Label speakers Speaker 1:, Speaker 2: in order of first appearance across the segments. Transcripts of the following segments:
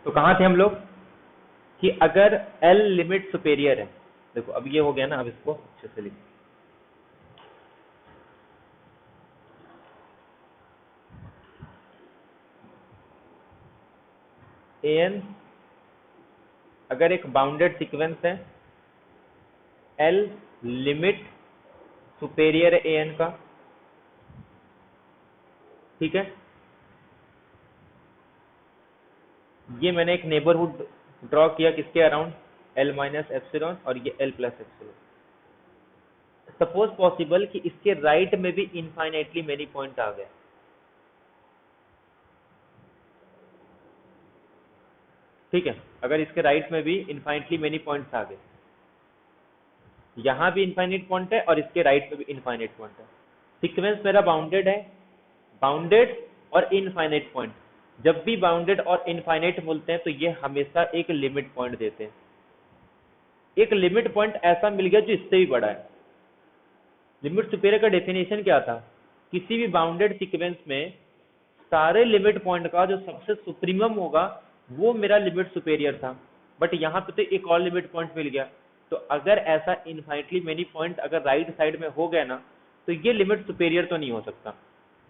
Speaker 1: तो कहाँ थे हम लोग कि अगर L लिमिट सुपेरियर है, देखो अब ये हो गया ना, अब इसको अच्छे से लिखो। an अगर एक बाउंडेड सीक्वेंस है, L लिमिट सुपेरियर है an का, ठीक है। ये मैंने एक नेबरहुड ड्रॉ किया किसके अराउंड, L माइनस एप्सिलॉन और ये L plus epsilon. Suppose possible कि इसके राइट में भी इनफाइनाइटली मेनी पॉइंट आ गए, ठीक है। अगर इसके राइट में भी इनफाइनाइटली मेनी पॉइंट्स आ गए, यहां भी इनफाइनाइट पॉइंट है और इसके राइट में भी इनफाइनाइट पॉइंट है, सीक्वेंस मेरा बाउंडेड है, बाउंडेड और इनफाइनाइट पॉइंट। जब भी बाउंडेड और इनफाइनाइट बोलते हैं तो ये हमेशा एक लिमिट पॉइंट देते हैं। एक लिमिट पॉइंट ऐसा मिल गया जो इससे भी बड़ा है। लिमिट सुपेरियर का डेफिनेशन क्या था, किसी भी बाउंडेड सीक्वेंस में सारे लिमिट पॉइंट का जो सबसे सुप्रीमम होगा वो मेरा लिमिट सुपेरियर था। बट यहाँ पे तो एक और लिमिट पॉइंट मिल गया, तो अगर ऐसा इनफाइनाइटली मेनी पॉइंट अगर राइट साइड में हो गया ना, तो ये लिमिट सुपेरियर तो नहीं हो सकता,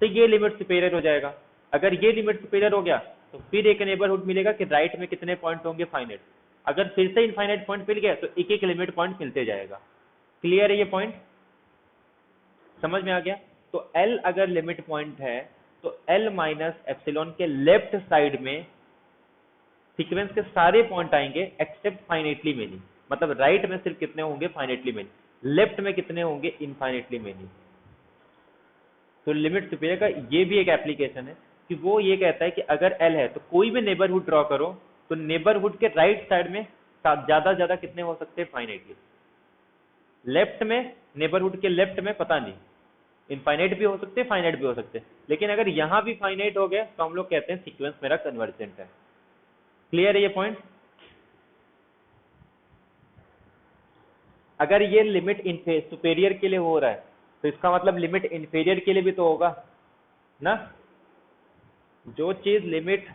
Speaker 1: तो ये लिमिट सुपेरियर हो जाएगा। अगर ये लिमिट सुपेरियर हो गया तो फिर एक नेबरहुड मिलेगा कि राइट में कितने पॉइंट होंगे, फाइनाइट। अगर फिर से इनफाइनाइट पॉइंट मिल गया तो एक एक लिमिट पॉइंट मिलते जाएगा। क्लियर है ये पॉइंट, समझ में आ गया। तो L अगर लिमिट पॉइंट है तो L माइनस एप्सिलॉन के लेफ्ट साइड में सीक्वेंस के सारे पॉइंट आएंगे एक्सेप्ट फाइनाइटली मेनी। मतलब राइट में सिर्फ कितने होंगे, फाइनाइटली मेनी, लेफ्ट में कितने होंगे, इनफाइनाइटली मेनी। तो लिमिट सुपेरियर का ये भी एक एप्लीकेशन है कि वो ये कहता है कि अगर L है तो कोई भी नेबरहुड ड्रॉ करो, तो नेबरहुड के राइट साइड में ज्यादा ज्यादा कितने हो सकते हैं, फाइनाइटली। लेफ्ट में, नेबरहुड के लेफ्ट में पता नहीं, इनफाइनाइट भी हो सकते हैं, फाइनाइट भी हो सकते हैं, लेकिन अगर यहां भी फाइनाइट हो गया तो हम लोग कहते हैं सीक्वेंस मेरा कन्वर्जेंट है। क्लियर है ये पॉइंट। अगर ये लिमिट सुपेरियर के लिए हो रहा है तो इसका मतलब लिमिट इंफेरियर के लिए भी तो होगा ना। जो चीज लिमिट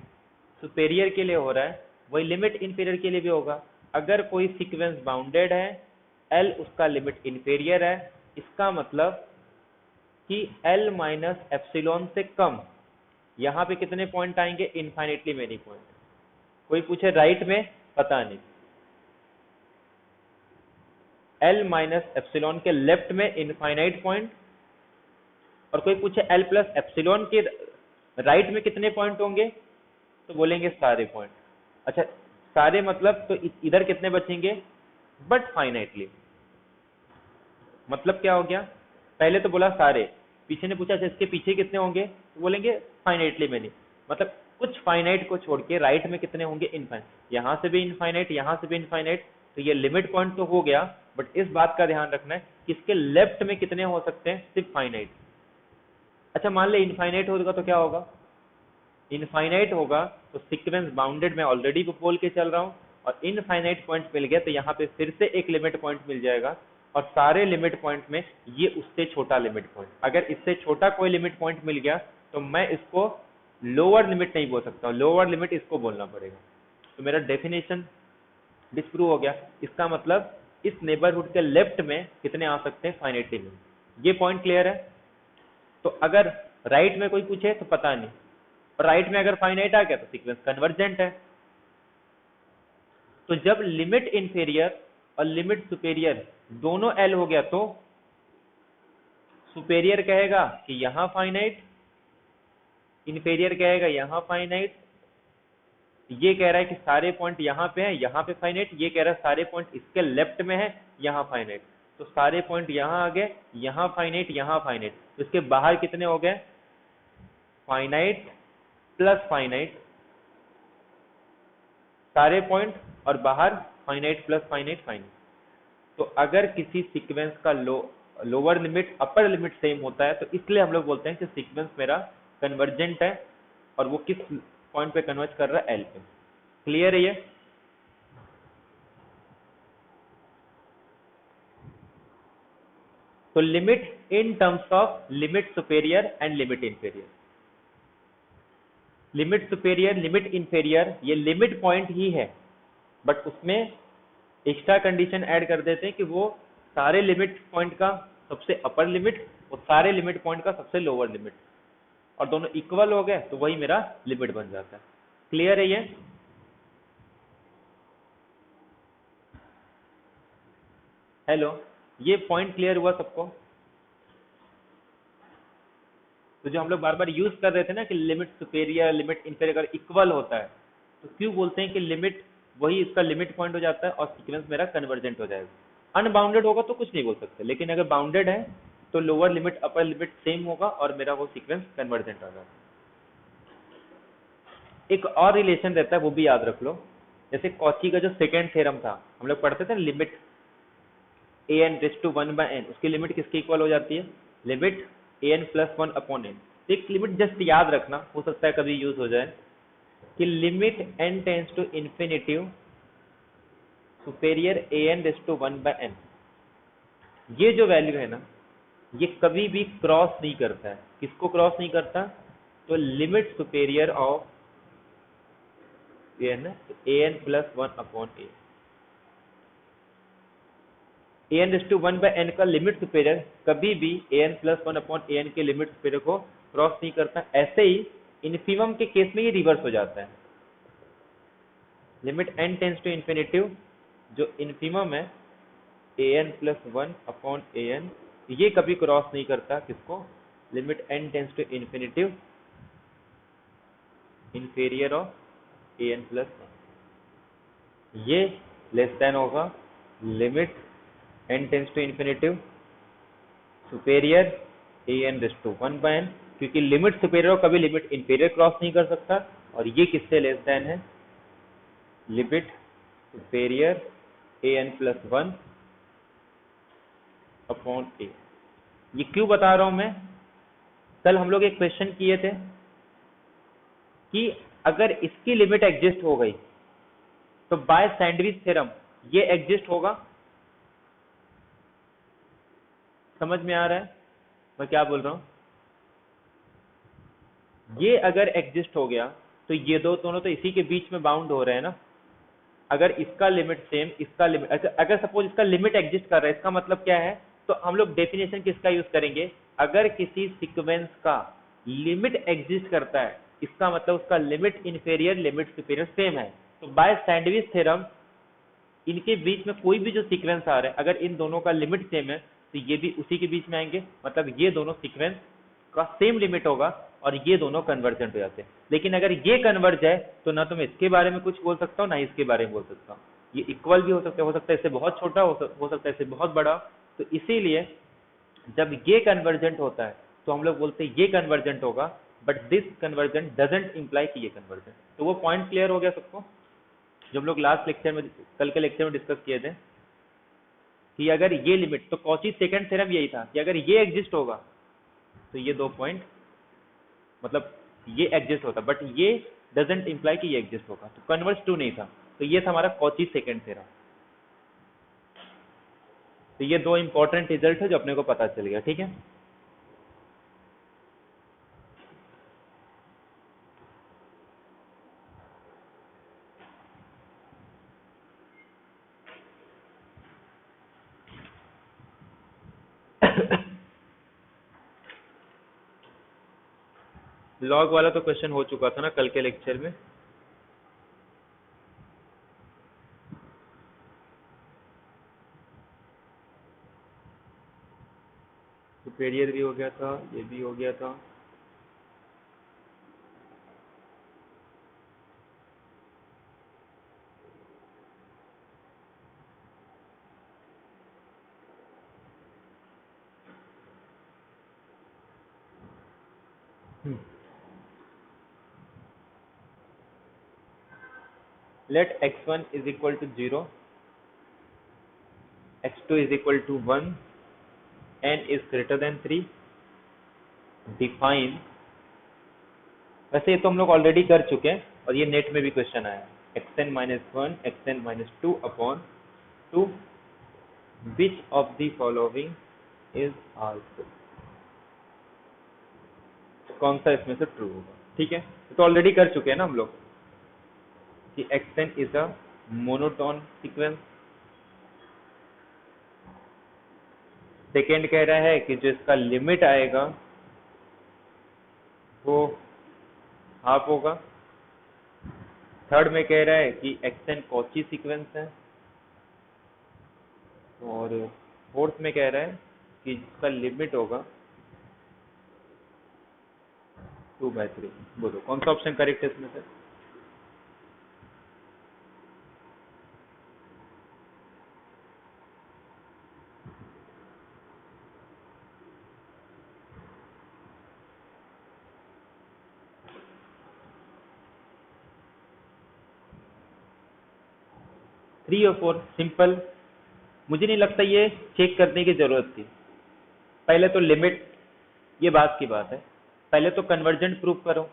Speaker 1: सुपेरियर के लिए हो रहा है वही लिमिट इंफेरियर के लिए भी होगा। अगर कोई सीक्वेंस बाउंडेड है, L उसका लिमिट इंफेरियर है, इसका मतलब कि L माइनस एप्सिलॉन से कम यहाँ पे कितने पॉइंट आएंगे, इनफाइनाइटली मेनी पॉइंट। कोई पूछे राइट में, पता नहीं, L माइनस एप्सिलॉन के लेफ्ट में इनफाइनाइट पॉइंट, और कोई पूछे L प्लस एप्सिलॉन के राइट में कितने पॉइंट होंगे, तो बोलेंगे सारे पॉइंट। अच्छा, सारे मतलब तो इधर कितने बचेंगे, बट फाइनाइटली। मतलब क्या हो गया, पहले तो बोला सारे, पीछे ने पूछा इसके पीछे कितने होंगे, तो बोलेंगे फाइनाइटली मेनी। मतलब कुछ फाइनाइट को छोड़ के राइट में कितने होंगे, इनफाइनाइट। यहां से भी इनफाइनाइट, यहां से भी इनफाइनाइट, तो ये लिमिट पॉइंट तो हो गया, बट इस बात का ध्यान रखना है कि इसके लेफ्ट में कितने हो सकते हैं, सिर्फ फाइनाइट। अच्छा, मान ले इनफाइनाइट होगा तो क्या होगा, इनफाइनाइट होगा तो सीक्वेंस बाउंडेड में ऑलरेडी बोल के चल रहा हूं, और इनफाइनाइट पॉइंट मिल गया तो यहाँ पे फिर से एक लिमिट पॉइंट मिल जाएगा, और सारे लिमिट पॉइंट में ये उससे छोटा लिमिट पॉइंट। अगर इससे छोटा कोई लिमिट पॉइंट मिल गया तो मैं इसको लोअर लिमिट नहीं बोल सकता, लोअर लिमिट इसको बोलना पड़ेगा। तो मेरा डेफिनेशन डिस्प्रूव हो गया। इसका मतलब इस नेबरहुड के लेफ्ट में कितने आ सकते हैं, फाइनाइटली में। ये पॉइंट क्लियर है। तो अगर राइट में कोई पूछे तो पता नहीं, और राइट में अगर फाइनाइट आ गया तो सीक्वेंस कन्वर्जेंट है। तो जब लिमिट इंफेरियर और लिमिट सुपेरियर दोनों L हो गया तो सुपेरियर कहेगा कि यहां फाइनाइट, इंफेरियर कहेगा यहां फाइनाइट। ये कह रहा है कि सारे पॉइंट यहां पे हैं, यहां पे फाइनाइट, ये कह रहा है सारे पॉइंट इसके लेफ्ट में है, यहां फाइनाइट। तो सारे पॉइंट यहां आ गए, यहां फाइनाइट, यहां फाइनाइट, तो इसके बाहर कितने हो गए, फाइनाइट प्लस फाइनाइट, सारे पॉइंट, और बाहर फाइनाइट प्लस फाइनाइट, फाइनाइट। तो अगर किसी सीक्वेंस का lower limit upper limit same होता है तो इसलिए हम लोग बोलते हैं कि सीक्वेंस मेरा कन्वर्जेंट है, और वो किस पॉइंट पे कन्वर्ज कर रहा है, L पे। क्लियर है ये। तो limit in terms of limit superior end limit inferior. Limit superior, limit inferior, ये लिमिट पॉइंट ही है, बट उसमें एक्स्ट्रा कंडीशन ऐड कर देते हैं कि वो सारे लिमिट पॉइंट का सबसे अपर लिमिट और सारे लिमिट पॉइंट का सबसे लोअर लिमिट, और दोनों इक्वल हो गए तो वही मेरा लिमिट बन जाता है। क्लियर है ये? हेलो, ये पॉइंट क्लियर हुआ सबको? तो जो हम लोग बार बार यूज कर रहे थे ना कि लिमिट सुपेरियर, लिमिट इंफेरियर अगर इक्वल होता है तो क्यों बोलते हैं कि लिमिट वही इसका लिमिट पॉइंट हो जाता है और सीक्वेंस मेरा कन्वर्जेंट हो जाएगा। अनबाउंडेड होगा तो कुछ नहीं बोल सकते, लेकिन अगर बाउंडेड है तो lower limit upper limit same होगा और मेरा वो सीक्वेंस कन्वर्जेंट होगा। एक और रिलेशन रहता है, वो भी याद रख लो। जैसे कॉची का जो सेकेंड थ्योरम था, हम लोग पढ़ते थे limit a n raise to 1/n, उसकी लिमिट किसके इक्वल हो जाती है? Limit a n plus 1/n। एक लिमिट जस्ट याद रखना, हो सकता है कभी यूज हो जाए, कि limit n tends to infinitive superior a n raise to 1/n, ये जो वैल्यू है ना, ये कभी भी क्रॉस नहीं करता है। किसको क्रॉस नहीं करता? तो limit superior of a n plus 1/a। A n raise to 1/n का लिमिट सुपेरियर कभी भी ए एन प्लस 1/an के लिमिट सुपेरियर को क्रॉस नहीं करता। ऐसे ही इन्फीमम के केस में ये रिवर्स हो जाता है। Limit n tends to infinitive, जो इन्फीमम है ए एन प्लस 1/an, ये कभी क्रॉस नहीं करता किसको? Limit n tends to infinitive inferior of a n plus 1। ये लेस देन होगा limit n tends to infinitive superior a n raise to 1/n, क्योंकि लिमिट सुपेरियर कभी लिमिट इंफेरियर क्रॉस नहीं कर सकता, और ये किससे लेस देन है? Limit superior a n plus 1/a। ये क्यों बता रहा हूं मैं? कल हम लोग एक क्वेश्चन किए थे कि अगर इसकी लिमिट एग्जिस्ट हो गई तो बाय सैंडविच थ्योरम ये एग्जिस्ट होगा। समझ में आ रहा है मैं क्या बोल रहा हूं? ये अगर एग्जिस्ट हो गया तो ये दो दोनों तो इसी के बीच में बाउंड हो रहे हैं ना। अगर इसका लिमिट सेम, इसका लिमिट, अगर सपोज इसका लिमिट एग्जिस्ट कर रहा है, इसका मतलब क्या है? तो हम लोग डेफिनेशन किसका यूज करेंगे? अगर किसी सीक्वेंस का लिमिट एग्जिस्ट करता है, इसका मतलब उसका limit inferior limit superior same है। तो बाय सैंडविच थ्योरम इनके बीच में कोई भी जो सीक्वेंस आ रहा है, अगर इन दोनों का लिमिट सेम है तो ये भी उसी के बीच में आएंगे, मतलब ये दोनों सीक्वेंस का सेम लिमिट होगा और ये दोनों कन्वर्जेंट हो जाते हैं। लेकिन अगर ये कन्वर्ज है तो ना तो मैं इसके बारे में कुछ बोल सकता हूँ ना इसके बारे में बोल सकता हूँ। ये इक्वल भी हो सकता है इससे बहुत छोटा हो सकता है इससे बहुत बड़ा। तो इसीलिए जब ये कन्वर्जेंट होता है तो हम लोग बोलते हैं ये कन्वर्जेंट होगा, but this convergent doesn't imply कि ये कन्वर्जेंट। तो वो पॉइंट क्लियर हो गया सबको, जो हम लोग लास्ट लेक्चर में, कल के लेक्चर में डिस्कस किए थे कि अगर ये लिमिट, तो कॉची सेकंड थ्योरम यही था कि अगर ये एग्जिस्ट होगा तो ये दो पॉइंट, मतलब ये एग्जिस्ट होता, बट ये डजंट इंप्लाई कि ये एग्जिस्ट होगा, तो कन्वर्ज टू नहीं था। तो ये था हमारा कॉची सेकंड थ्योरम। तो ये दो इंपॉर्टेंट रिजल्ट है जो अपने को पता चल गया। ठीक है, लॉग वाला तो क्वेश्चन हो चुका था ना कल के लेक्चर में। सुपेरियर भी हो गया था, ये भी हो गया था। Let x1 is equal to 0, x2 is equal to 1, n is greater than 3, define। वैसे ये तो हम लोग ऑलरेडी कर चुके हैं और ये नेट में भी क्वेश्चन आया, xn-1 xn-2 upon 2, which of the following is also, कौन सा इसमें से ट्रू होगा? ठीक है, तो ऑलरेडी कर चुके हैं ना हम लोग कि xn is a monotone sequence. Second कह रहा है कि जो इसका लिमिट आएगा वो हाफ होगा। थर्ड में कह रहा है कि xn कॉची सीक्वेंस है। और फोर्थ में कह रहा है कि इसका लिमिट होगा 2/3। बोलो कौन सा ऑप्शन करेक्ट है इसमें से? थ्री और फोर सिंपल, मुझे नहीं लगता ये चेक करने की जरूरत थी। पहले तो लिमिट, ये बात की बात है, पहले तो कन्वर्जेंट प्रूव करो।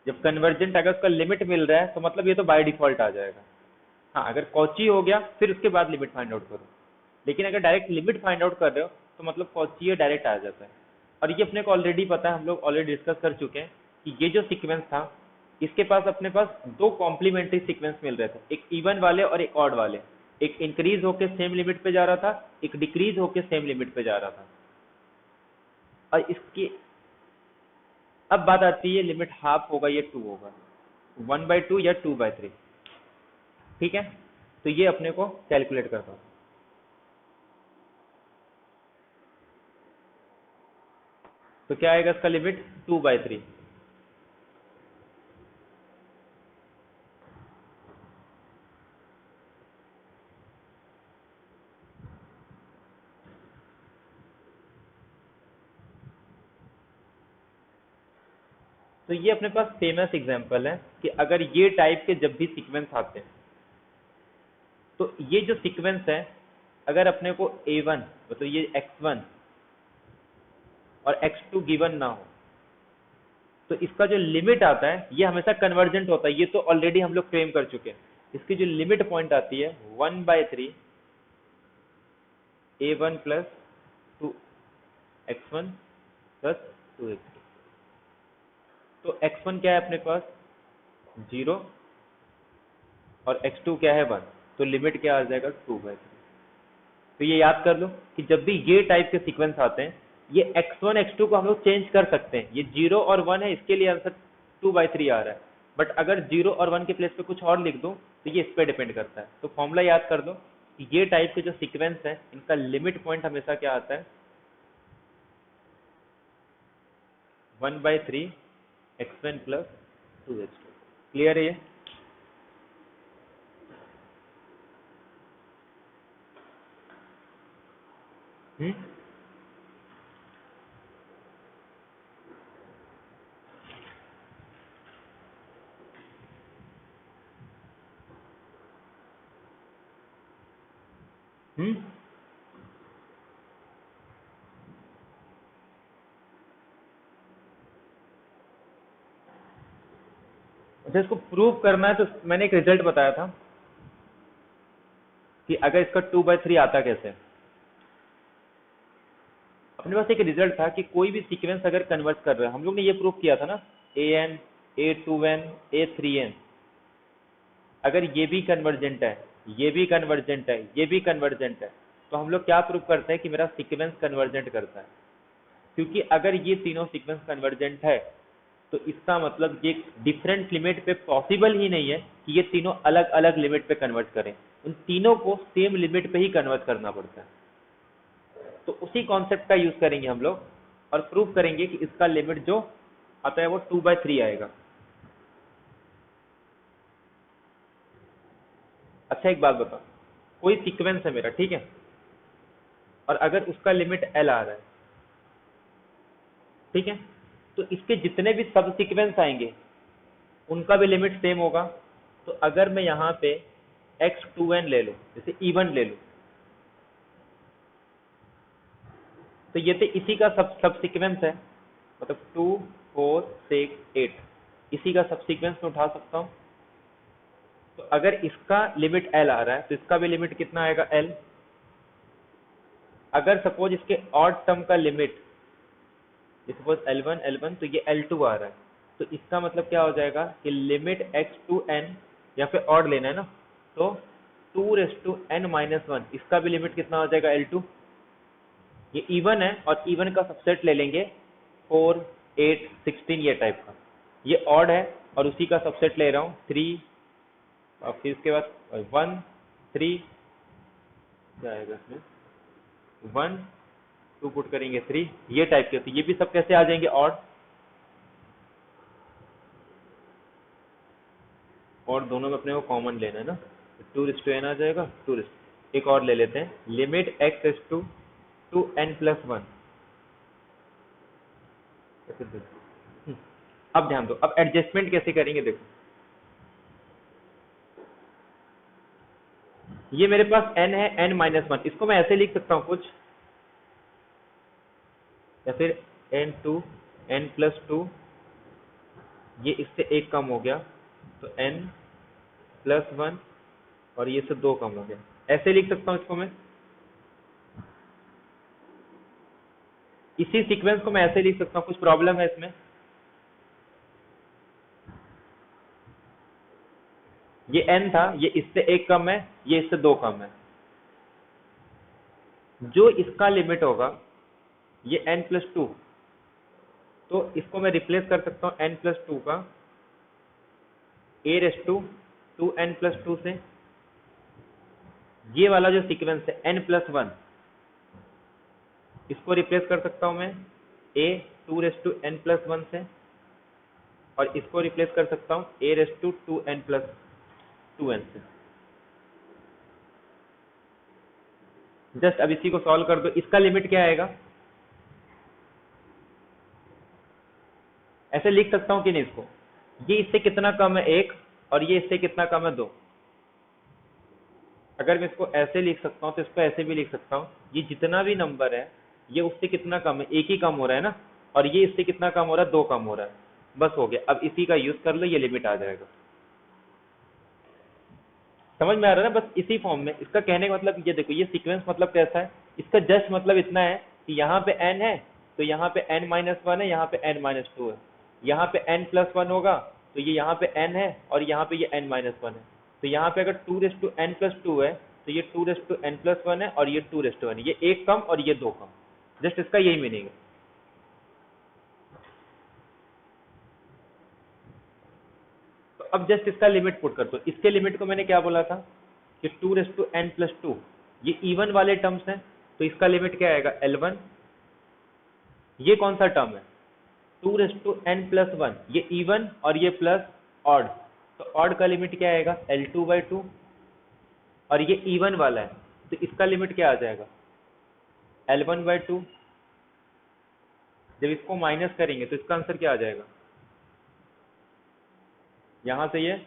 Speaker 1: जब कन्वर्जेंट अगर उसका लिमिट मिल रहा है तो मतलब ये तो बाय डिफॉल्ट आ जाएगा। हाँ, अगर कॉची हो गया फिर उसके बाद लिमिट फाइंड आउट करो, लेकिन अगर डायरेक्ट लिमिट फाइंड आउट कर रहे हो तो मतलब कॉची डायरेक्ट आ जाता है। और ये अपने को ऑलरेडी पता है, हम लोग ऑलरेडी डिस्कस कर चुके हैं कि ये जो सीक्वेंस था, इसके पास अपने पास दो कॉम्प्लीमेंट्री सीक्वेंस मिल रहे थे, एक इवन वाले और एक ऑड वाले। एक इंक्रीज होके सेम लिमिट पे जा रहा था, एक डिक्रीज होके सेम लिमिट पे जा रहा था। और इसकी अब बात आती है लिमिट हाफ होगा या 2 होगा, 1/2 या 2/3। ठीक है, तो ये अपने को कैलकुलेट करता हूँ। तो क्या आएगा इसका लिमिट? 2/3। तो ये अपने पास फेमस एग्जांपल है कि अगर ये टाइप के जब भी सीक्वेंस आते हैं, तो ये जो सीक्वेंस है, अगर अपने को a1 मतलब ये x1 और x2 गिवन ना हो, तो इसका जो लिमिट आता है ये हमेशा कन्वर्जेंट होता है। ये तो ऑलरेडी हम लोग क्लेम कर चुके हैं। इसकी जो लिमिट पॉइंट आती है 1/3 a1 plus 2x1 plus 2x2। तो x1 क्या है अपने पास? 0 और x2 क्या है? 1। तो लिमिट क्या आ जाएगा? 2/3। तो ये याद कर लो कि जब भी ये टाइप के सीक्वेंस आते हैं, ये x1 x2 को हम लोग चेंज कर सकते हैं। ये 0 और 1 है, इसके लिए आंसर 2/3 आ रहा है। बट अगर 0 और 1 के प्लेस पे कुछ और लिख दूं तो ये इस पे डिपेंड करता है। तो फॉर्मूला याद कर दो कि ये टाइप के जो सीक्वेंस है, इनका लिमिट पॉइंट हमेशा क्या आता है? 1/3 x1 प्लस 2x2। क्लियर है ये? हम्म, हम्म। अच्छा, इसको प्रूव करना है तो मैंने एक रिजल्ट बताया था कि अगर इसका 2/3 आता कैसे। अपने पास एक रिजल्ट था कि कोई भी सीक्वेंस अगर कन्वर्ट कर रहे हैं, हम लोग ने ये प्रूव किया था ना, an a2n a3n, अगर ये भी कन्वर्जेंट है, ये भी कन्वर्जेंट है, ये भी कन्वर्जेंट है, तो हम लोग क्या प्रूव करते हैं कि मेरा सीक्वेंस कन्वर्जेंट करता है। क्योंकि अगर ये तीनों सीक्वेंस कन्वर्जेंट है तो इसका मतलब ये डिफरेंट लिमिट पे पॉसिबल ही नहीं है कि ये तीनों अलग अलग लिमिट पे कन्वर्ट करें। उन तीनों को सेम लिमिट पे ही कन्वर्ट करना पड़ता है। तो उसी कॉन्सेप्ट का यूज करेंगे हम लोग और प्रूव करेंगे कि इसका लिमिट जो आता है वो 2/3 आएगा। अच्छा, एक बात बताओ, कोई सीक्वेंस है मेरा, ठीक है, और अगर उसका लिमिट एल आ रहा है, ठीक है, तो इसके जितने भी सब सीक्वेंस आएंगे उनका भी लिमिट सेम होगा। तो अगर मैं यहाँ पे x2n ले लूँ, जैसे इवन ले लूँ, तो ये तो इसी का सब सीक्वेंस है, मतलब 2 4 6 8 इसी का सब सीक्वेंस में उठा सकता हूँ। तो अगर इसका लिमिट एल आ रहा है तो इसका भी लिमिट कितना आएगा? एल। अगर सपोज इसके ऑड टर्म का लिमिट सपोज L1 तो ये L2 आ रहा है, तो इसका मतलब क्या हो जाएगा कि लिमिट x टू n, या फिर ऑड लेना है ना, तो 2n-1, इसका भी लिमिट कितना हो जाएगा L2। ये इवन है और इवन का सबसेट ले लेंगे 4, 8, 16 ये टाइप का। ये ऑड है और उसी का सबसेट ले रहा हूँ 3, और फिर इसके बाद 1, 3, क्या आएगा इसमें 1, 2 पुट करेंगे 3, ये टाइप के। तो ये भी सब कैसे आ जाएंगे ऑड, और दोनों में अपने को कॉमन लेना है ना, 2:n आ जाएगा। एक और ले लेते हैं, limit x is to 2n+1। अब ध्यान दो, अब एडजस्टमेंट कैसे करेंगे देखो। ये मेरे पास n है n-1, इसको मैं ऐसे लिख सकता हूँ कुछ, या फिर n2 n+2, ये इससे एक कम हो गया तो n+1, और ये से 2 कम हो गया, ऐसे लिख सकता हूँ इसको मैं। इसी सीक्वेंस को मैं ऐसे लिख सकता हूँ, कुछ प्रॉब्लम है इसमें। ये n था, ये इससे एक कम है, ये इससे 2 कम है, जो इसका लिमिट होगा ये n+2, तो इसको मैं रिप्लेस कर सकता हूँ n+2 का a⁻2n+2 से। ये वाला जो सीक्वेंस है n+1, इसको रिप्लेस कर सकता हूँ मैं a2n+1 से, और इसको रिप्लेस कर सकता हूँ a2n+2n से। जस्ट अब इसी को सॉल्व कर दो, इसका लिमिट क्या आएगा, ऐसे लिख सकता हूँ कि नहीं इसको, ये इससे कितना कम है 1, और ये इससे कितना कम है 2। अगर मैं इसको ऐसे लिख सकता हूँ तो इसको ऐसे भी लिख सकता हूँ, ये जितना भी नंबर है ये उससे कितना कम है, 1 ही कम हो रहा है ना, और ये इससे कितना कम हो रहा है, 2 कम हो रहा है, बस हो गया। अब इसी का यूज कर लो, ये लिमिट आ जाएगा। समझ में आ रहा है ना, बस इसी फॉर्म में। इसका कहने का मतलब ये देखो, ये सीक्वेंस मतलब कैसा है, इसका जस्ट मतलब इतना है कि यहाँ पे n है तो यहाँ पे n-1 है, यहाँ पे n-2 है, यहाँ पे n+1 होगा तो ये यहाँ पे n है, और यहाँ पे ये n-1 है। तो यहाँ पे अगर 2n+2 है तो ये 2n+1 है, और ये 2n है, ये एक कम और ये 2 कम, जस्ट इसका यही मीनिंग है। तो अब जस्ट इसका लिमिट पुट कर दो। इसके लिमिट को मैंने क्या बोला था कि 2n+2, ये इवन वाले टर्म्स हैं, तो इसका लिमिट क्या आएगा L1। ये कौन सा टर्म है 2n+1, ये इवन और ये प्लस ऑड, तो ऑड का लिमिट क्या आएगा L2/2, और ये इवन वाला है तो इसका लिमिट क्या आ जाएगा L1/2। जब इसको माइनस करेंगे तो इसका आंसर क्या आ जाएगा, यहां से ये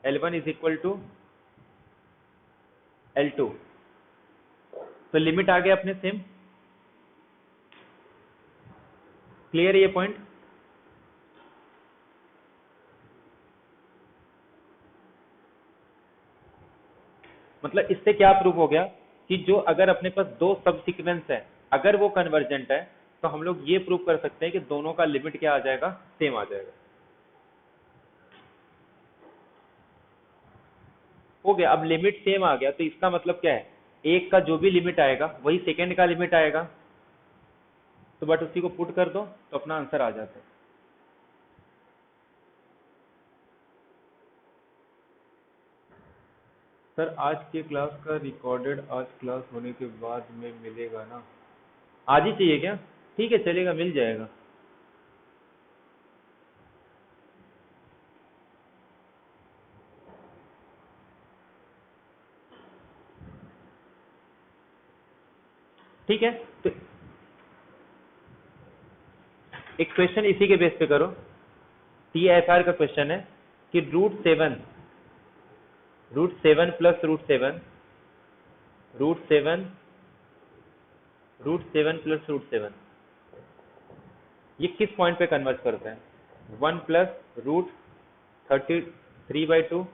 Speaker 1: L1 = L2, तो लिमिट आ गया अपने सेम। क्लियर है ये पॉइंट। मतलब इससे क्या प्रूव हो गया कि जो अगर अपने पास दो सब सीक्वेंस है, अगर वो कन्वर्जेंट है, तो हम लोग ये प्रूव कर सकते हैं कि दोनों का लिमिट क्या आ जाएगा, सेम आ जाएगा। हो गया। अब लिमिट सेम आ गया तो इसका मतलब क्या है, एक का जो भी लिमिट आएगा वही सेकेंड का लिमिट आएगा, तो बट उसी को पुट कर दो तो अपना आंसर आ जाता है। सर आज के क्लास का रिकॉर्डेड आज क्लास होने के बाद में मिलेगा ना, आज ही चाहिए क्या, ठीक है चलेगा, मिल जाएगा। ठीक है, तो एक क्वेश्चन इसी के बेस पे करो। TFR का क्वेश्चन है कि √7 √7 +√7 √7 +√7 ये किस पॉइंट पे कन्वर्ट करते हैं, 1 + √33/2,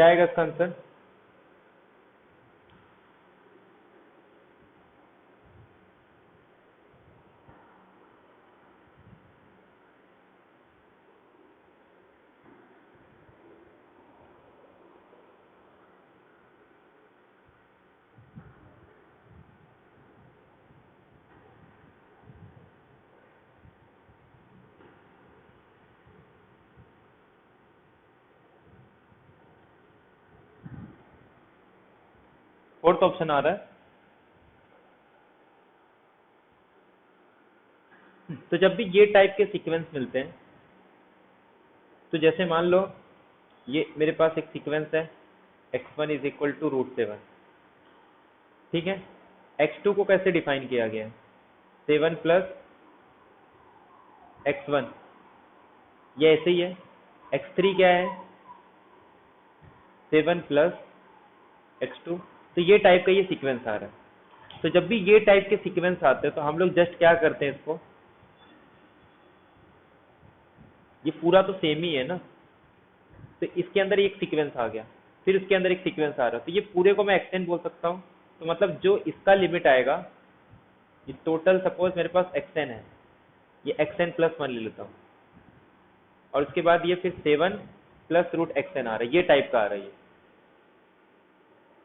Speaker 1: क्या आएगा इसका आंसर? फोर्थ ऑप्शन आ रहा है। तो जब भी ये टाइप के सीक्वेंस मिलते हैं, तो जैसे मान लो ये मेरे पास एक सीक्वेंस है x1 इज इक्वल टू √7, ठीक है। x2 को कैसे डिफाइन किया गया है? 7 प्लस x1, ये ऐसे ही है। x3 क्या है? 7 प्लस x2। तो ये टाइप का ये सीक्वेंस आ रहा है। तो जब भी ये टाइप के सीक्वेंस आते हैं तो हम लोग जस्ट क्या करते हैं, इसको, ये पूरा तो सेम ही है ना, तो इसके अंदर एक सीक्वेंस आ गया, फिर इसके अंदर एक सीक्वेंस आ रहा है, तो ये पूरे को मैं xn बोल सकता हूँ। तो मतलब जो इसका लिमिट आएगा, ये टोटल सपोज मेरे पास xn है, ये xn प्लस 1 ले लेता हूँ, और उसके बाद ये फिर 7 प्लस √xn आ रहा है, ये टाइप का आ रहा है ये।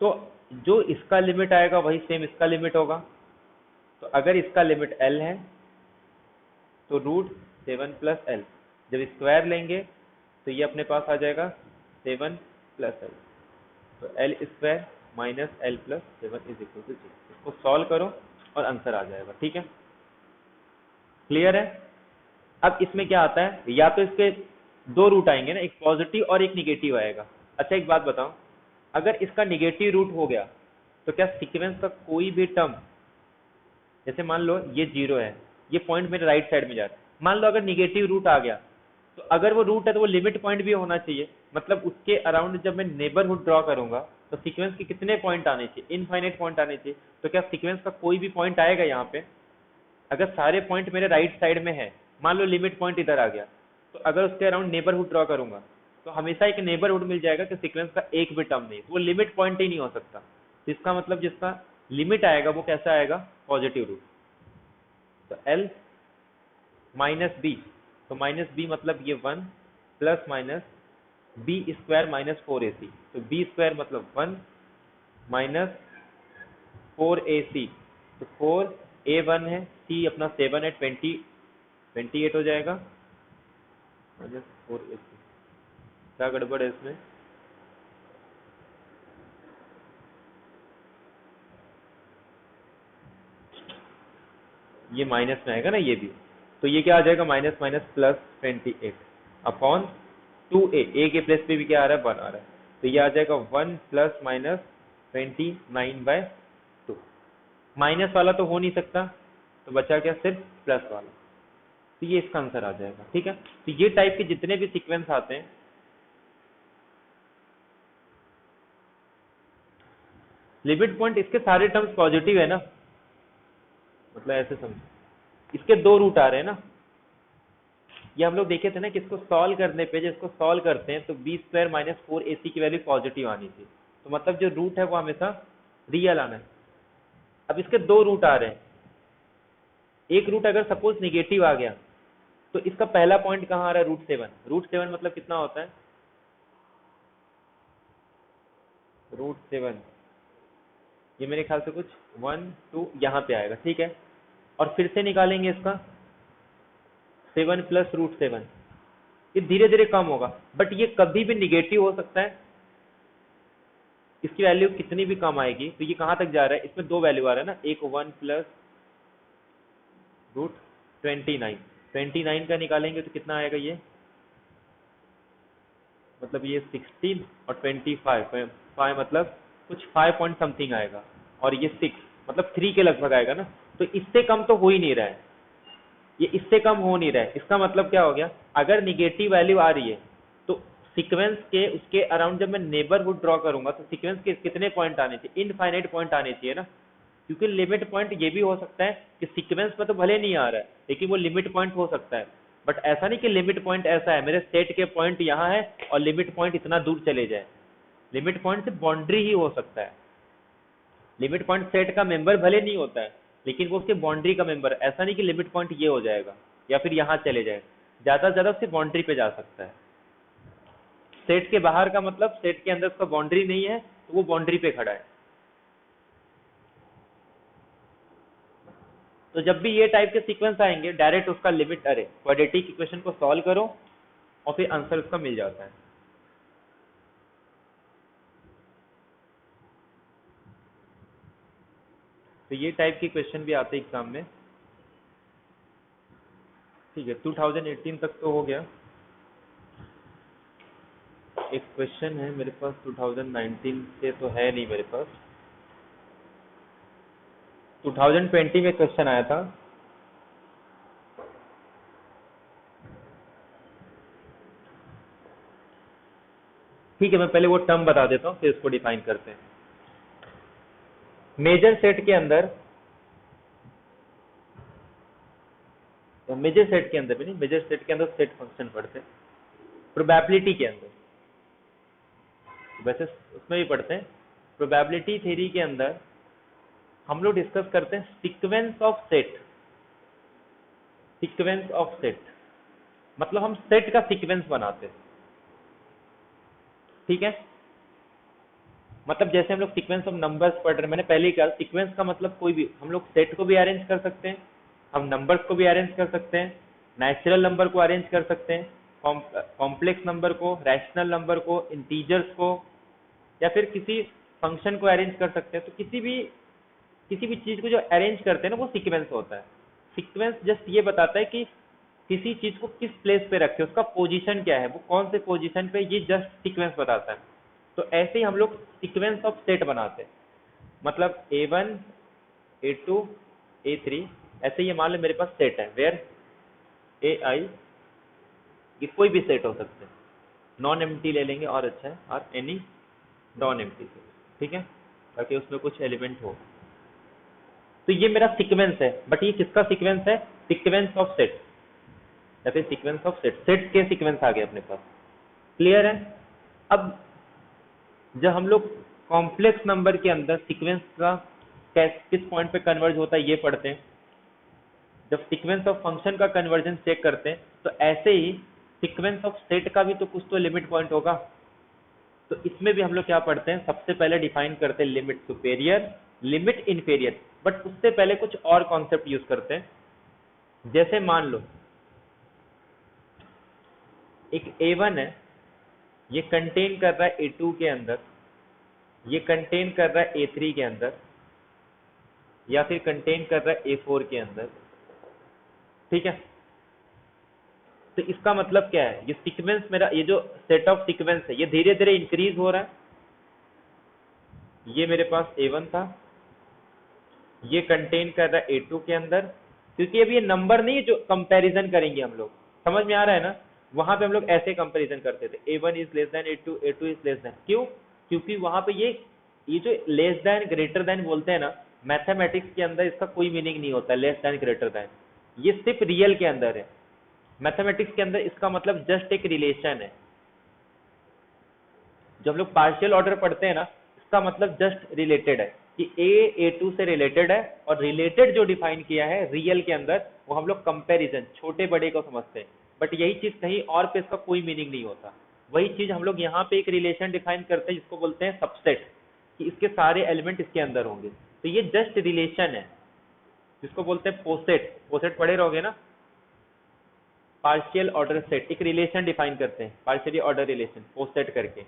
Speaker 1: तो जो इसका लिमिट आएगा वही सेम इसका लिमिट होगा। तो अगर इसका लिमिट L है तो √7 प्लस L, जब स्क्वायर लेंगे तो ये अपने पास आ जाएगा 7 प्लस L, तो L square minus L plus 7 is equal to 0। इसको सॉल्व करो और आंसर आ जाएगा, ठीक है। क्लियर है? अब इसमें क्या आता है, या तो इसके दो रूट आएंगे ना, एक पॉजिटिव और एक निगेटिव आएगा। अच्छा एक बात बताओ, अगर इसका निगेटिव रूट हो गया तो क्या सीक्वेंस का कोई भी टर्म, जैसे मान लो ये 0 है, ये पॉइंट मेरे राइट साइड में जा रहा है, मान लो अगर निगेटिव रूट आ गया, तो अगर वो रूट है तो वो लिमिट पॉइंट भी होना चाहिए। मतलब उसके अराउंड जब मैं नेबरहुड ड्रॉ करूंगा तो सीक्वेंस के कितने पॉइंट आने चाहिए? इनफाइनाइट पॉइंट आने चाहिए। तो क्या सीक्वेंस का कोई भी पॉइंट आएगा यहाँ पे? अगर सारे पॉइंट मेरे राइट साइड में है, मान लो लिमिट पॉइंट इधर आ गया, तो अगर उसके अराउंड नेबरहुड ड्रॉ करूंगा तो हमेशा एक नेबरहुड मिल जाएगा कि सीक्वेंस का एक भी टर्म नहीं, तो वो लिमिट पॉइंट ही नहीं हो सकता। तो इसका मतलब जिसका लिमिट आएगा वो कैसा आएगा? Positive root. तो L माइनस बी, तो माइनस बी मतलब ये 1 plus minus b square minus 4ac, तो बी स्क्वायर मतलब 1 माइनस 4ac, तो 4a1 है, c अपना 7 है, 28 हो जाएगा, माइनस 4ac। क्या गड़बड़ है इसमें? ये माइनस में आएगा ना ये भी, तो ये क्या आ जाएगा? Minus minus plus 28 upon 2a, a के प्लेस पे भी क्या आ रहा है? 1 आ रहा है, तो ये आ जाएगा 1 प्लस माइनस 29/2। माइनस वाला तो हो नहीं सकता, तो बचा क्या? सिर्फ प्लस वाला, तो ये इसका आंसर आ जाएगा, ठीक है। तो ये टाइप के जितने भी सीक्वेंस आते हैं, लिमिट पॉइंट इसके सारे टर्म्स पॉजिटिव है ना, मतलब ऐसे समझो, इसके दो रूट आ रहे हैं ना, ये हम लोग देखे थे ना कि इसको सॉल्व करने पे, जब इसको सॉल्व करते हैं तो बी स्क्वायर माइनस 4ac की वैल्यू पॉजिटिव आनी थी, तो मतलब जो रूट है वो हमेशा रियल आना है। अब इसके दो रूट आ रहे हैं, एक रूट अगर सपोज निगेटिव आ गया तो इसका पहला पॉइंट कहाँ आ रहा है? √7। √7 मतलब कितना होता है? √7 ये मेरे ख्याल से कुछ 1 2 यहाँ पे आएगा, ठीक है। और फिर से निकालेंगे इसका 7 प्लस √7, ये धीरे धीरे कम होगा, बट ये कभी भी निगेटिव हो सकता है। इसकी वैल्यू कितनी भी कम आएगी, तो ये कहाँ तक जा रहा है? इसमें दो वैल्यू आ रहा है ना, एक 1 प्लस √29, 29 का निकालेंगे तो कितना आएगा ये? मतलब ये 16 और 25, 5 मतलब कुछ 5 पॉइंट समथिंग आएगा, और ये 6 मतलब 3 के लगभग आएगा ना। तो इससे कम तो हो ही नहीं रहा है, ये इससे कम हो नहीं रहा है। इसका मतलब क्या हो गया? अगर निगेटिव वैल्यू आ रही है तो सीक्वेंस के उसके अराउंड जब मैं नेबरहुड ड्रॉ करूंगा तो सीक्वेंस के कितने पॉइंट आने चाहिए? इनफाइनाइट पॉइंट आने चाहिए ना, क्योंकि लिमिट पॉइंट ये भी हो सकता है कि सीक्वेंस पर तो भले नहीं आ रहा है लेकिन वो लिमिट पॉइंट हो सकता है। बट ऐसा नहीं कि लिमिट पॉइंट ऐसा है मेरे सेट के पॉइंट यहाँ है और लिमिट पॉइंट इतना दूर चले जाए। लिमिट पॉइंट सिर्फ बाउंड्री ही हो सकता है। लिमिट पॉइंट सेट का मेंबर भले नहीं होता है, लेकिन वो उसके बाउंड्री का मेंबर। ऐसा नहीं कि लिमिट पॉइंट ये हो जाएगा या फिर यहाँ चले जाए, ज्यादा से ज्यादा उसकी बाउंड्री पे जा सकता है। सेट के बाहर का मतलब सेट के अंदर उसका बाउंड्री नहीं है, तो वो बाउंड्री पे खड़ा है। तो जब भी ये टाइप के सीक्वेंस आएंगे, डायरेक्ट उसका लिमिट, अरे क्वाड्रेटिक इक्वेशन को सॉल्व करो और फिर आंसर उसका मिल जाता है। तो ये टाइप की क्वेश्चन भी आते हैं एग्जाम में। ठीक है, 2018 तक तो हो गया। एक क्वेश्चन है मेरे पास 2019 से, तो है नहीं मेरे पास। 2020 में क्वेश्चन आया था। ठीक है, मैं पहले वो टर्म बता देता हूँ, फिर इसको डिफाइन करते हैं। मेजर सेट के अंदर, मेजर सेट के अंदर भी नहीं, मेजर सेट के अंदर सेट फंक्शन पढ़ते हैं। प्रोबेबिलिटी के अंदर, वैसे उसमें भी पढ़ते हैं। प्रोबेबिलिटी थ्योरी के अंदर हम लोग डिस्कस करते हैं sequence of set. Sequence of set मतलब हम सेट का सीक्वेंस बनाते हैं। ठीक है, मतलब जैसे हम लोग सीक्वेंस ऑफ नंबर्स पढ़ रहे हैं, मैंने पहले ही कहा सीक्वेंस का मतलब कोई भी, हम लोग सेट को भी अरेंज कर सकते हैं, हम नंबर्स को भी अरेंज कर सकते हैं, नेचुरल नंबर को अरेंज कर सकते हैं, कॉम्प्लेक्स नंबर को, रैशनल नंबर को, इंटीजर्स को, या फिर किसी फंक्शन को अरेंज कर सकते हैं। तो किसी भी चीज को जो अरेंज करते हैं ना, वो सीक्वेंस होता है। सीक्वेंस जस्ट ये बताता है कि किसी चीज को किस प्लेस पे रखे, उसका पोजीशन क्या है, वो कौन से पोजीशन पे, ये जस्ट सीक्वेंस बताता है। तो ऐसे ही हम लोग सीक्वेंस ऑफ सेट बनाते हैं। मतलब A1, A2, A3, ऐसे ये मान लो मेरे पास सेट है वेयर AI, ये कोई भी सेट हो सकते हैं, नॉन एम्प्टी ले लेंगे और अच्छा है, और एनी नॉन एम्प्टी सेट, ठीक है, ताकि उसमें कुछ एलिमेंट हो। तो ये मेरा सीक्वेंस है, बट ये किसका सीक्वेंस है? सीक्वेंस ऑफ सेट, या फिर सीक्वेंस ऑफ सेट, सेट के सीक्वेंस आ गए अपने पास। क्लियर है? अब जब हम लोग कॉम्प्लेक्स नंबर के अंदर सीक्वेंस का किस पॉइंट पे कन्वर्ज होता है ये पढ़ते हैं। जब सीक्वेंस ऑफ फंक्शन का कन्वर्जन चेक करते हैं, तो ऐसे ही सीक्वेंस ऑफ सेट का भी तो कुछ तो लिमिट पॉइंट होगा। तो इसमें भी हम लोग क्या पढ़ते हैं, सबसे पहले डिफाइन करते हैं limit superior, limit inferior, but उससे पहले कुछ और कॉन्सेप्ट यूज करते हैं। जैसे मान लो एक A1 है, ये कंटेन कर रहा है A2 के अंदर, ये कंटेन कर रहा है A3 के अंदर, या फिर कंटेन कर रहा है A4 के अंदर। ठीक है, तो इसका मतलब क्या है, ये सीक्वेंस मेरा, ये जो सेट ऑफ सीक्वेंस है, ये धीरे धीरे इंक्रीज हो रहा है। ये मेरे पास A1 था, ये कंटेन कर रहा है A2 के अंदर, क्योंकि अभी ये नंबर नहीं है जो कंपैरिजन करेंगे हम लोग, समझ में आ रहा है ना। वहां पे हम लोग ऐसे कंपैरिजन करते थे, A1 is less than A2, A2 is less than, क्यों? क्योंकि वहां पे ये जो लेस देन ग्रेटर देन बोलते हैं ना, मैथमेटिक्स के अंदर इसका कोई मीनिंग नहीं होता लेस देन ग्रेटर देन, ये सिर्फ रियल के अंदर है। मैथमेटिक्स के अंदर इसका मतलब जस्ट एक रिलेशन है। जब हम लोग पार्शियल ऑर्डर पढ़ते हैं ना, इसका मतलब जस्ट रिलेटेड है कि A2 से रिलेटेड है, और रिलेटेड जो डिफाइन किया है रियल के अंदर, वो हम लोग कंपैरिजन, छोटे बड़े को समझते हैं। बट यही चीज कहीं और पे इसका कोई मीनिंग नहीं होता। वही चीज हम लोग यहाँ पे एक रिलेशन डिफाइन करते हैं जिसको बोलते हैं सबसेट, कि इसके सारे एलिमेंट इसके अंदर होंगे। तो ये जस्ट रिलेशन है, जिसको बोलते हैं पोसेट। पोसेट पढ़े रहोगे ना, पार्शियल ऑर्डर सेट, एक रिलेशन डिफाइन करते हैं, पार्शियली ऑर्डर रिलेशन, पोसेट करके।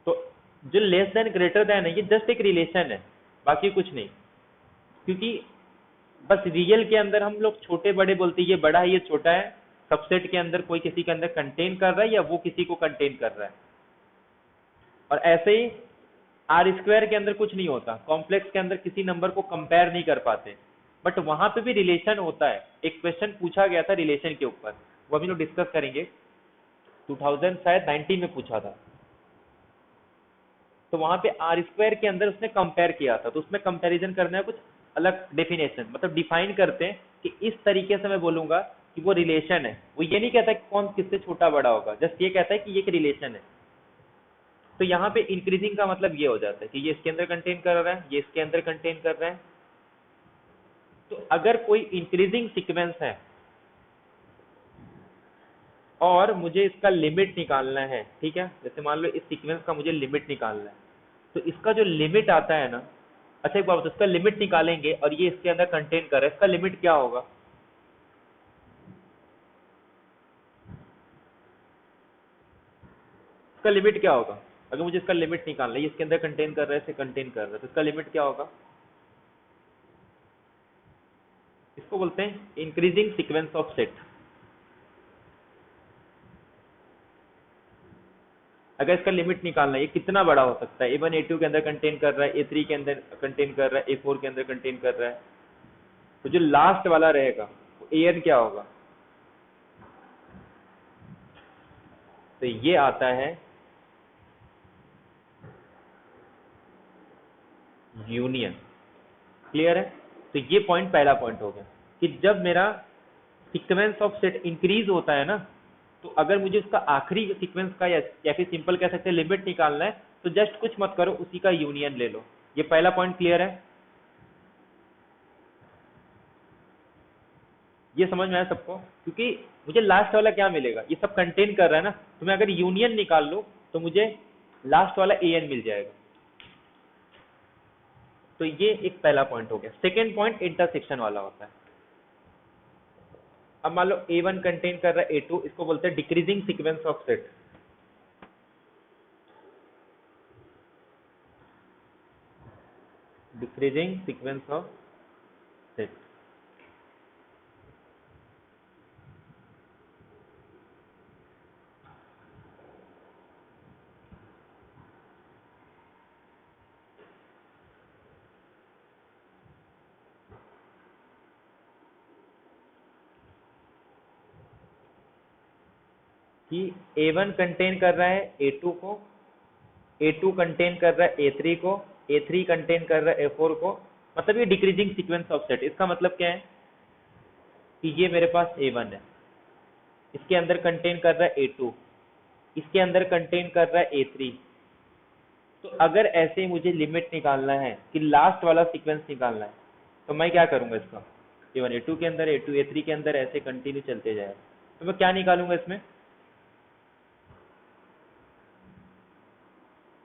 Speaker 1: तो जो लेस देन ग्रेटर देन है, ये जस्ट एक रिलेशन है, बाकी कुछ नहीं। क्योंकि बस रियल के अंदर हम लोग छोटे बड़े बोलते हैं, ये बड़ा है ये छोटा है, सबसेट के अंदर कोई किसी के अंदर कंटेन कर रहा है या वो किसी को कंटेन कर रहा है। और ऐसे ही R² के अंदर कुछ नहीं होता, कॉम्प्लेक्स के अंदर किसी नंबर को कंपेयर नहीं कर पाते, बट वहां पे भी रिलेशन होता है। एक क्वेश्चन पूछा गया था रिलेशन के ऊपर, वो अभी लोग डिस्कस करेंगे, 2019 में पूछा था। तो वहां पे R² के अंदर उसने कंपेयर किया था, तो उसमें कंपैरिजन करना है कुछ अलग डेफिनेशन, मतलब डिफाइन करते हैं कि इस तरीके से मैं बोलूंगा कि वो रिलेशन है। वो ये नहीं कहता कि कौन किससे छोटा बड़ा होगा, जस्ट ये कहता है कि ये एक रिलेशन है। तो यहाँ पे इंक्रीजिंग का मतलब ये हो जाता है कि ये इसके अंदर कंटेन कर रहा है, ये इसके अंदर कंटेन कर रहा है। तो अगर कोई इंक्रीजिंग सीक्वेंस है और मुझे इसका लिमिट निकालना है, ठीक है, जैसे मान लो इस सीक्वेंस का मुझे लिमिट निकालना है, तो इसका जो लिमिट आता है ना, अच्छा एक बात बताओ, इसका लिमिट निकालेंगे और ये इसके अंदर कंटेन कर रहा है, इसका लिमिट क्या होगा? इसका लिमिट क्या होगा? अगर मुझे इसका लिमिट निकालना है, ये इसके अंदर कंटेन कर रहा है, इसे कंटेन कर रहा है, तो इसका लिमिट क्या होगा? इसको बोलते हैं इंक्रीजिंग सीक्वेंस ऑफ सेट। अगर इसका लिमिट निकालना है, ये कितना बड़ा हो सकता है? A1 A2 के अंदर कंटेन कर रहा है, A3 के अंदर कंटेन कर रहा है, A4 के अंदर कंटेन कर रहा है, तो जो लास्ट वाला रहेगा वो AN क्या होगा? तो ये आता है यूनियन। क्लियर है? तो ये पॉइंट, पहला पॉइंट हो गया कि जब मेरा सीक्वेंस ऑफ सेट इंक्रीज होता है ना, तो अगर मुझे उसका आखिरी सीक्वेंस का या फिर सिंपल कह सकते हैं लिमिट निकालना है, तो जस्ट कुछ मत करो, उसी का यूनियन ले लो। ये पहला पॉइंट क्लियर है? ये समझ में आया सबको? क्योंकि मुझे लास्ट वाला क्या मिलेगा, ये सब कंटेन कर रहा है ना, तो मैं अगर यूनियन निकाल लूं तो मुझे लास्ट वाला AN मिल जाएगा। तो ये एक पहला पॉइंट हो गया। सेकेंड पॉइंट इंटरसेक्शन वाला होता है। अब मान लो A1 कंटेन कर रहा है A2, इसको बोलते हैं decreasing sequence of set. Decreasing sequence of set. कि A1 कंटेन कर रहा है A2 को, A2 कंटेन कर रहा है A3 को, A3 कंटेन कर रहा है A4 को, मतलब ये डिक्रीजिंग सीक्वेंस ऑफ सेट। इसका मतलब क्या है कि ये मेरे पास A1 है, इसके अंदर कंटेन कर रहा है A2, इसके अंदर कंटेन कर रहा है A3। तो अगर ऐसे मुझे लिमिट निकालना है कि लास्ट वाला सीक्वेंस निकालना है, तो मैं क्या करूंगा? इसका A1 A2 के अंदर, A2 A3 के अंदर, ऐसे कंटिन्यू चलते जाए, तो मैं क्या निकालूंगा इसमें?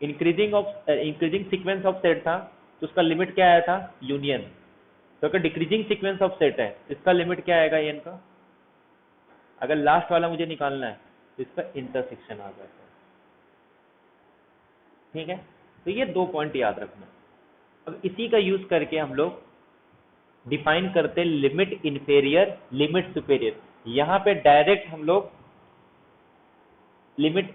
Speaker 1: इंक्रीजिंग सीक्वेंस ऑफ सेट था, तो उसका लिमिट क्या आया था? यूनियन। तो अगर डिक्रीजिंग सीक्वेंस ऑफ सेट है, इसका लिमिट क्या आएगा AN का? अगर लास्ट वाला मुझे निकालना है तो इसका इंटरसेक्शन आ जाता है। ठीक है? तो ये दो पॉइंट याद रखना। अब इसी का यूज करके हम लोग डिफाइन करते हैं लिमिट इंफेरियर, लिमिट सुपेरियर। यहाँ पे डायरेक्ट हम लोग लिमिट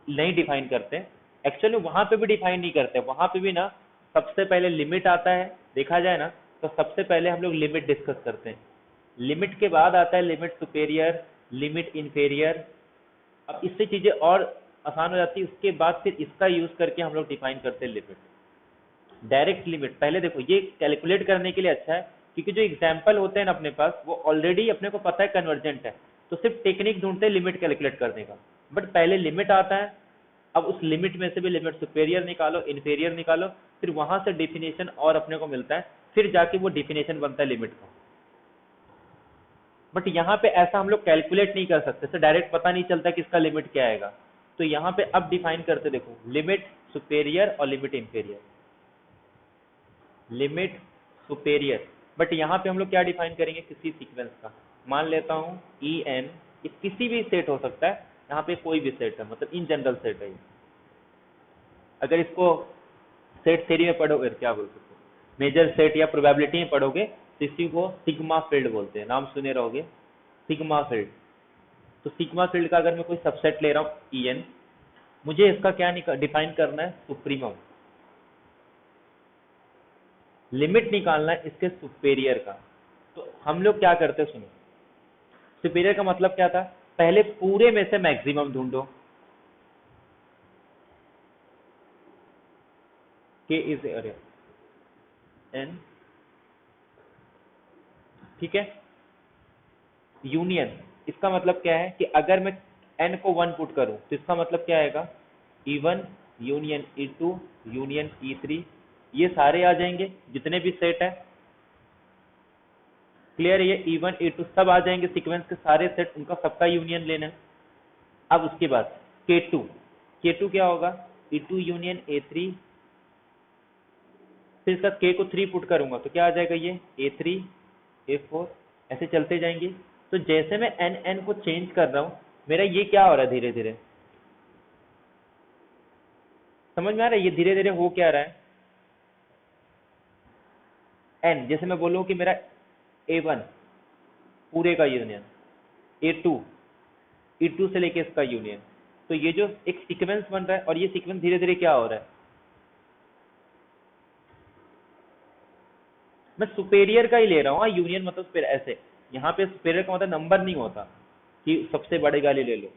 Speaker 1: नहीं डिफाइन करते, एक्चुअली वहां पे भी डिफाइन नहीं करते। वहां पे भी ना सबसे पहले लिमिट आता है, देखा जाए ना तो सबसे पहले हम लोग लिमिट डिस्कस करते हैं, लिमिट के बाद आता है लिमिट सुपेरियर, लिमिट इंफेरियर। अब इससे चीजें और आसान हो जाती है। उसके बाद फिर इसका यूज करके हम लोग डिफाइन करते हैं लिमिट। डायरेक्ट लिमिट पहले देखो, ये कैलकुलेट करने के लिए अच्छा है, क्योंकि जो एग्जाम्पल होते हैं ना अपने पास, वो ऑलरेडी अपने को पता है कन्वर्जेंट है, तो सिर्फ टेक्निक ढूंढते हैं लिमिट कैलकुलेट करने का। बट पहले लिमिट आता है, अब उस लिमिट में से भी लिमिट सुपेरियर निकालो, इन्फेरियर निकालो, फिर वहां से डिफिनेशन और अपने को मिलता है, फिर जाके वो डिफिनेशन बनता है लिमिट का। बट यहाँ पे ऐसा हम लोग कैलकुलेट नहीं कर सकते, तो डायरेक्ट पता नहीं चलता कि इसका लिमिट क्या आएगा। तो यहाँ पे अब डिफाइन करते देखो, लिमिट सुपेरियर और limit inferior. Limit superior, but यहाँ पे हम लोग क्या डिफाइन करेंगे? किसी सीक्वेंस का। मान लेता हूँ EN, ये किसी भी सेट हो सकता है, यहाँ पे कोई भी सेट है, मतलब इन जनरल सेट है। अगर इसको सेट थ्योरी में पढ़ोगे, क्या बोल सकते हो, मेजर सेट या प्रोबेबिलिटी में पढ़ोगे, तो इसी को सिग्मा फील्ड बोलते हैं, नाम सुने रहोगे, सिग्मा फील्ड। तो सिग्मा फील्ड का अगर मैं कोई सबसेट ले रहा हूँ EN, मुझे इसका क्या डिफाइन करना है? सुप्रीमम। लिमिट निकालना है इसके सुपेरियर का। तो हम लोग क्या करते हैं, सुनो, सुपेरियर का मतलब क्या था? पहले पूरे में से मैक्सिमम ढूंढो, K इज N, ठीक है। यूनियन, इसका मतलब क्या है कि अगर मैं n को 1 पुट करूं, तो इसका मतलब क्या आएगा? E1 union E2 union E3, ये सारे आ जाएंगे जितने भी सेट है। क्लियर है? ये E1 E2 सब आ जाएंगे सीक्वेंस के सारे सेट, उनका सबका यूनियन लेना है। अब उसके बाद K2 क्या होगा? E2 यूनियन A3, फिर इसका K को 3 पुट करूंगा तो क्या आ जाएगा? ये A3 A4, ऐसे चलते जाएंगे। तो जैसे मैं n को चेंज कर रहा हूँ, मेरा ये क्या हो रहा है धीरे धीरे, समझ में आ रहा है? ये धीरे धीरे हो क्या रहा है? n, जैसे मैं बोलूँ कि मेरा A1 पूरे का यूनियन, A2 E2 से लेके इसका यूनियन, तो ये जो एक सीक्वेंस बन रहा है, और ये सीक्वेंस धीरे धीरे क्या हो रहा है, मैं सुपेरियर का ही ले रहा हूँ। यूनियन मतलब ऐसे, यहाँ पे सुपेरियर का मतलब नंबर नहीं होता कि सबसे बड़े वाली ले लो,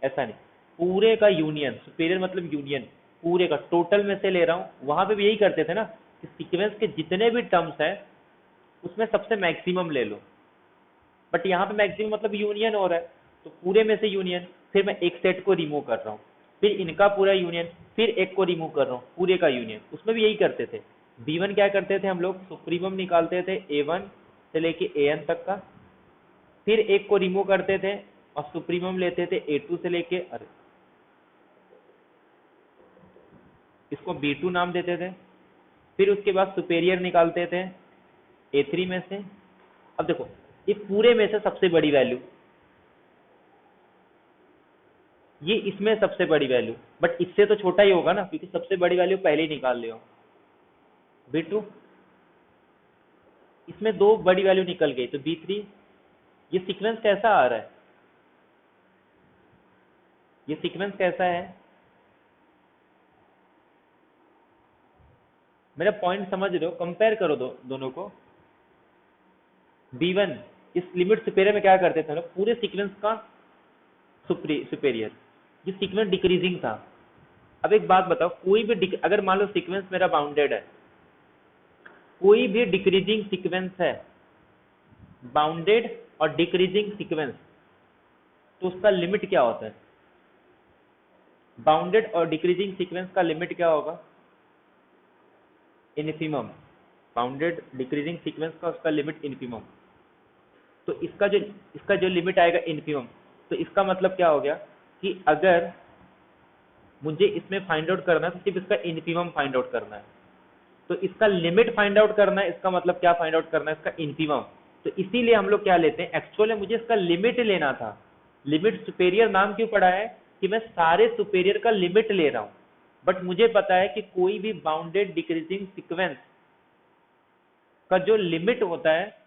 Speaker 1: ऐसा नहीं, पूरे का यूनियन। सुपेरियर मतलब यूनियन, पूरे का टोटल में से ले रहा हूँ। वहां पे भी यही करते थे ना कि सीक्वेंस के जितने भी टर्म्स है उसमें सबसे मैक्सिमम ले लो, बट यहाँ पे मैक्सिमम मतलब यूनियन हो रहा है, तो पूरे में से यूनियन, फिर मैं एक सेट को रिमूव कर रहा हूँ, फिर इनका पूरा यूनियन, फिर एक को रिमूव कर रहा हूँ, पूरे का यूनियन। उसमें भी यही करते थे। B1 क्या करते थे हम लोग, सुप्रीमम निकालते थे A1 से लेके AN तक का, फिर एक को रिमूव करते थे और सुप्रीमम लेते थे A2 से लेके, अरे इसको B2 नाम देते थे, फिर उसके बाद सुपेरियर निकालते थे A3 में से। अब देखो, ये पूरे में से सबसे बड़ी वैल्यू, ये इसमें सबसे बड़ी वैल्यू, बट इससे तो छोटा ही होगा ना, क्योंकि सबसे बड़ी वैल्यू पहले ही निकाल लियो B2, इसमें दो बड़ी वैल्यू निकल गई तो B3। ये सीक्वेंस कैसा आ रहा है, ये सीक्वेंस कैसा है, मेरा पॉइंट समझ रहे हो? कंपेयर करो दोनों को। B1 इस लिमिट सुपेरियर में क्या करते थे हम लोग, पूरे सीक्वेंस का सुपेरियर, ये सीक्वेंस डिक्रीजिंग था। अब एक बात बताओ, कोई भी अगर मान लो सीक्वेंस मेरा बाउंडेड है, कोई भी डिक्रीजिंग सीक्वेंस है, बाउंडेड और डिक्रीजिंग सीक्वेंस, तो उसका लिमिट क्या होता है? बाउंडेड और डिक्रीजिंग सीक्वेंस का लिमिट क्या होगा? इन्फिमम। बाउंडेड डिक्रीजिंग सीक्वेंस का उसका लिमिट इन्फिमम। तो इसका जो लिमिट आएगा इन्फिमम, तो इसका मतलब क्या हो गया कि अगर मुझे इसमें फाइंड आउट करना है तो सिर्फ इसका इन्फिमम फाइंड आउट करना है, तो इसका लिमिट फाइंड आउट करना है, इसका मतलब क्या फाइंड आउट करना है? इसका इन्फिमम। तो इसीलिए हम लोग क्या लेते हैं, एक्चुअली मुझे इसका लिमिट लेना था। लिमिट सुपेरियर नाम क्यों पड़ा है कि मैं सारे सुपेरियर का लिमिट ले रहा हूं, बट मुझे पता है कि कोई भी बाउंडेड डिक्रीजिंग सीक्वेंस का जो लिमिट होता है